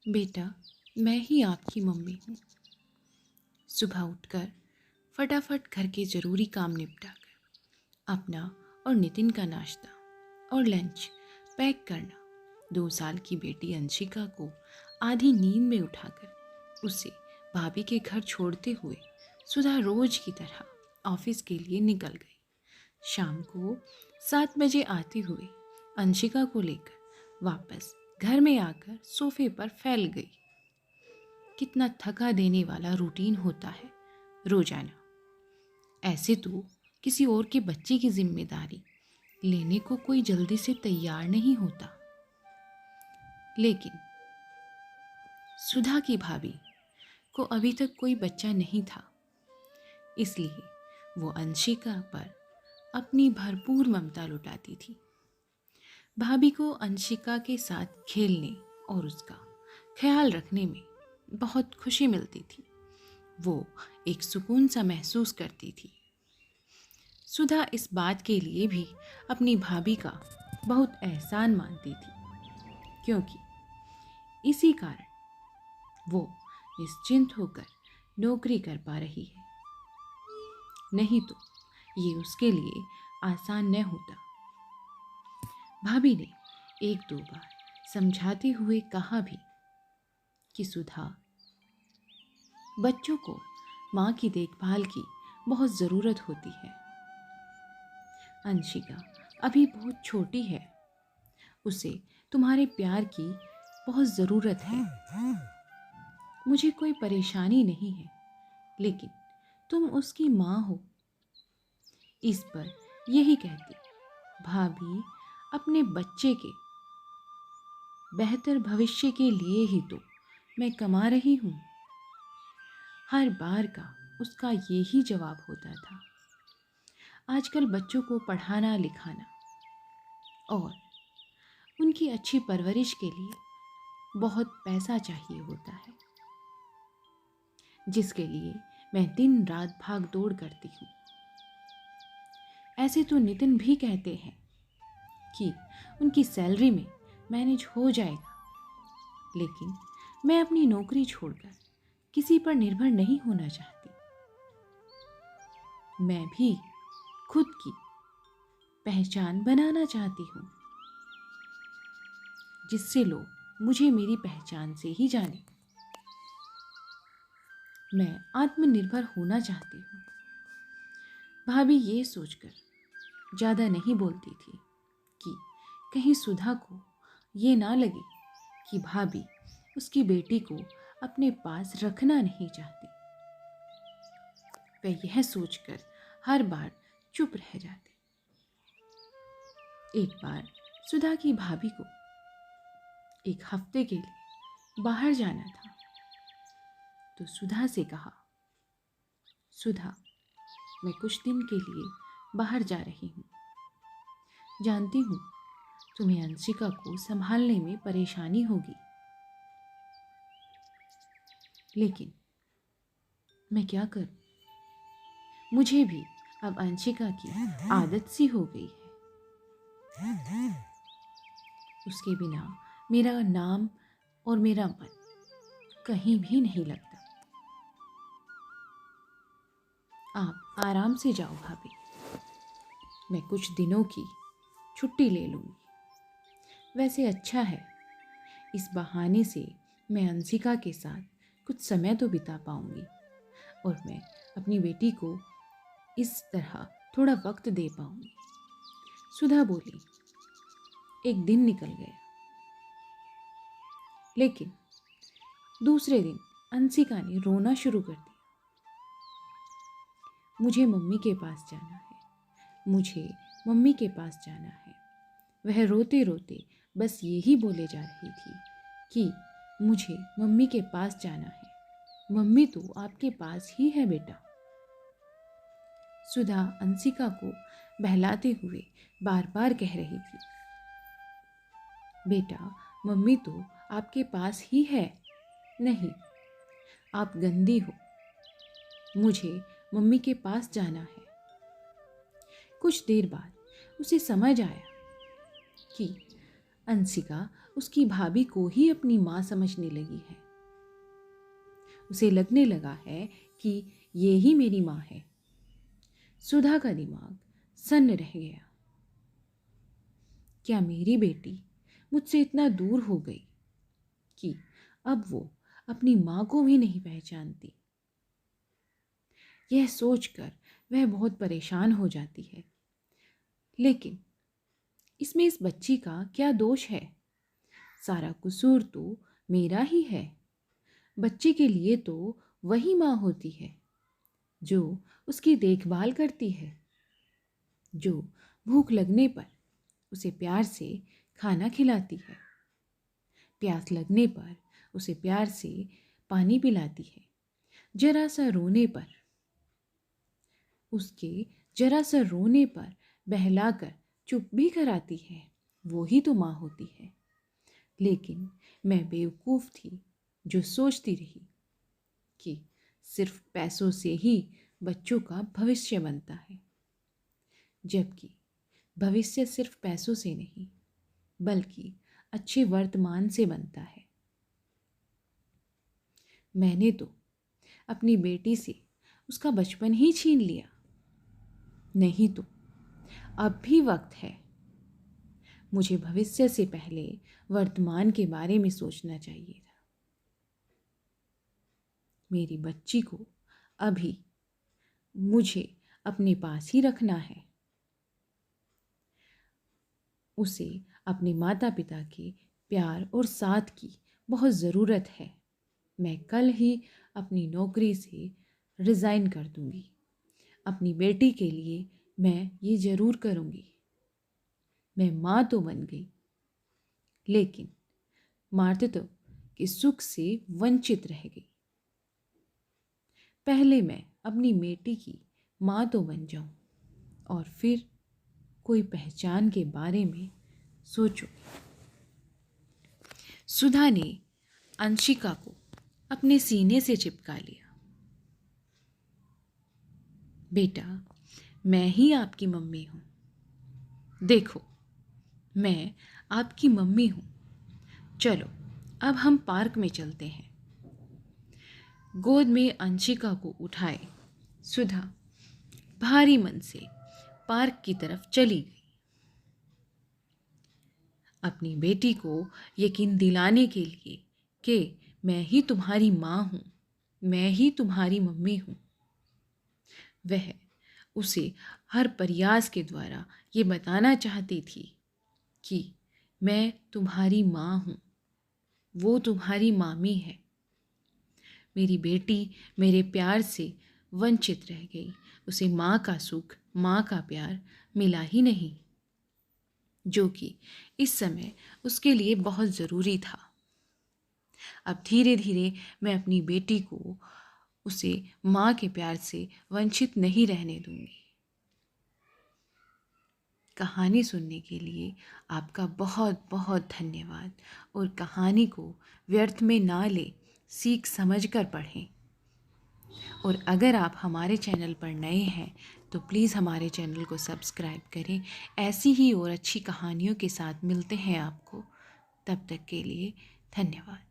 बेटा, मैं ही आपकी मम्मी हूँ। सुबह उठकर फटाफट घर के ज़रूरी काम निपटाकर अपना और नितिन का नाश्ता और लंच पैक करना, 2 साल की बेटी अंशिका को आधी नींद में उठाकर उसे भाभी के घर छोड़ते हुए सुधा रोज की तरह ऑफिस के लिए निकल गई। शाम को 7 बजे आते हुए अंशिका को लेकर वापस घर में आकर सोफे पर फैल गई। कितना थका देने वाला रूटीन होता है रोजाना। ऐसे तो किसी और के बच्चे की जिम्मेदारी लेने को कोई जल्दी से तैयार नहीं होता, लेकिन सुधा की भाभी को अभी तक कोई बच्चा नहीं था, इसलिए वो अंशिका पर अपनी भरपूर ममता लुटाती थी। भाभी को अंशिका के साथ खेलने और उसका ख्याल रखने में बहुत खुशी मिलती थी। वो एक सुकून सा महसूस करती थी। सुधा इस बात के लिए भी अपनी भाभी का बहुत एहसान मानती थी, क्योंकि इसी कारण वो निश्चिंत होकर नौकरी कर पा रही है। नहीं तो ये उसके लिए आसान न होता। भाभी ने 1-2 बार समझाते हुए कहा भी कि सुधा, बच्चों को माँ की देखभाल की बहुत ज़रूरत होती है। अंशिका अभी बहुत छोटी है, उसे तुम्हारे प्यार की बहुत ज़रूरत है। मुझे कोई परेशानी नहीं है, लेकिन तुम उसकी माँ हो। इस पर यही कहती भाभी अपने बच्चे के बेहतर भविष्य के लिए ही तो मैं कमा रही हूँ। हर बार का उसका यही जवाब होता था। आजकल बच्चों को पढ़ाना लिखाना और उनकी अच्छी परवरिश के लिए बहुत पैसा चाहिए होता है, जिसके लिए मैं दिन रात भाग दौड़ करती हूँ। ऐसे तो नितिन भी कहते हैं कि उनकी सैलरी में मैनेज हो जाएगा, लेकिन मैं अपनी नौकरी छोड़कर किसी पर निर्भर नहीं होना चाहती। मैं भी खुद की पहचान बनाना चाहती हूँ, जिससे लोग मुझे मेरी पहचान से ही जाने। मैं आत्मनिर्भर होना चाहती हूँ। भाभी ये सोचकर ज़्यादा नहीं बोलती थी कि कहीं सुधा को ये ना लगे कि भाभी उसकी बेटी को अपने पास रखना नहीं चाहती। वह यह सोचकर हर बार चुप रह जाते। एक बार सुधा की भाभी को 1 हफ्ते के लिए बाहर जाना था, तो सुधा से कहा, सुधा, मैं कुछ दिन के लिए बाहर जा रही हूँ। जानती हूँ तुम्हें अंशिका को संभालने में परेशानी होगी, लेकिन मैं क्या करूँ? मुझे भी अब अंशिका की आदत सी हो गई है। उसके बिना मेरा नाम और मेरा मन कहीं भी नहीं लगता। आप आराम से जाओ भाभी, मैं कुछ दिनों की छुट्टी ले लूँगी। वैसे अच्छा है, इस बहाने से मैं अंशिका के साथ कुछ समय तो बिता पाऊँगी और मैं अपनी बेटी को इस तरह थोड़ा वक्त दे पाऊँगी। सुधा बोली। एक दिन निकल गया, लेकिन दूसरे दिन अंशिका ने रोना शुरू कर दिया। मुझे मम्मी के पास जाना है, मुझे मम्मी के पास जाना है। वह रोते रोते बस यही बोले जा रही थी कि मुझे मम्मी के पास जाना है। मम्मी तो आपके पास ही है बेटा। सुधा अंशिका को बहलाते हुए बार बार कह रही थी, बेटा मम्मी तो आपके पास ही है। नहीं, आप गंदी हो, मुझे मम्मी के पास जाना है। कुछ देर बाद उसे समझ आया कि अंशिका उसकी भाभी को ही अपनी माँ समझने लगी है। उसे लगने लगा है कि ये ही मेरी माँ है। सुधा का दिमाग सन्न रह गया। क्या मेरी बेटी मुझसे इतना दूर हो गई कि अब वो अपनी माँ को भी नहीं पहचानती? यह सोचकर वह बहुत परेशान हो जाती है। लेकिन इसमें इस बच्ची का क्या दोष है? सारा कसूर तो मेरा ही है। बच्चे के लिए तो वही माँ होती है जो उसकी देखभाल करती है, जो भूख लगने पर उसे प्यार से खाना खिलाती है, प्यास लगने पर उसे प्यार से पानी पिलाती है, जरा सा रोने पर उसके जरा सा रोने पर बहलाकर चुप भी कराती है। वो ही तो माँ होती है। लेकिन मैं बेवकूफ़ थी जो सोचती रही कि सिर्फ पैसों से ही बच्चों का भविष्य बनता है, जबकि भविष्य सिर्फ पैसों से नहीं बल्कि अच्छे वर्तमान से बनता है। मैंने तो अपनी बेटी से उसका बचपन ही छीन लिया। नहीं तो अब भी वक्त है। मुझे भविष्य से पहले वर्तमान के बारे में सोचना चाहिए था। मेरी बच्ची को अभी मुझे अपने पास ही रखना है। उसे अपने माता पिता के प्यार और साथ की बहुत ज़रूरत है। मैं कल ही अपनी नौकरी से रिज़ाइन कर दूंगी। अपनी बेटी के लिए मैं ये ज़रूर करूंगी। मैं माँ तो बन गई, लेकिन मातृत्व के सुख से वंचित रह गई। पहले मैं अपनी बेटी की माँ तो बन जाऊं और फिर कोई पहचान के बारे में सोचो। सुधा ने अंशिका को अपने सीने से चिपका लिया। बेटा, मैं ही आपकी मम्मी हूँ। देखो, मैं आपकी मम्मी हूँ। चलो अब हम पार्क में चलते हैं। गोद में अंशिका को उठाए सुधा भारी मन से पार्क की तरफ चली गई। अपनी बेटी को यकीन दिलाने के लिए कि मैं ही तुम्हारी माँ हूँ, मैं ही तुम्हारी मम्मी हूँ, वह उसे हर प्रयास के द्वारा ये बताना चाहती थी कि मैं तुम्हारी माँ हूँ, वो तुम्हारी मामी है। मेरी बेटी मेरे प्यार से वंचित रह गई। उसे माँ का सुख, माँ का प्यार मिला ही नहीं, जो कि इस समय उसके लिए बहुत ज़रूरी था। अब धीरे धीरे मैं अपनी बेटी को उसे माँ के प्यार से वंचित नहीं रहने दूंगी। कहानी सुनने के लिए आपका बहुत बहुत धन्यवाद। और कहानी को व्यर्थ में ना ले, सीख समझ कर पढ़ें। और अगर आप हमारे चैनल पर नए हैं तो प्लीज़ हमारे चैनल को सब्सक्राइब करें। ऐसी ही और अच्छी कहानियों के साथ मिलते हैं आपको। तब तक के लिए धन्यवाद।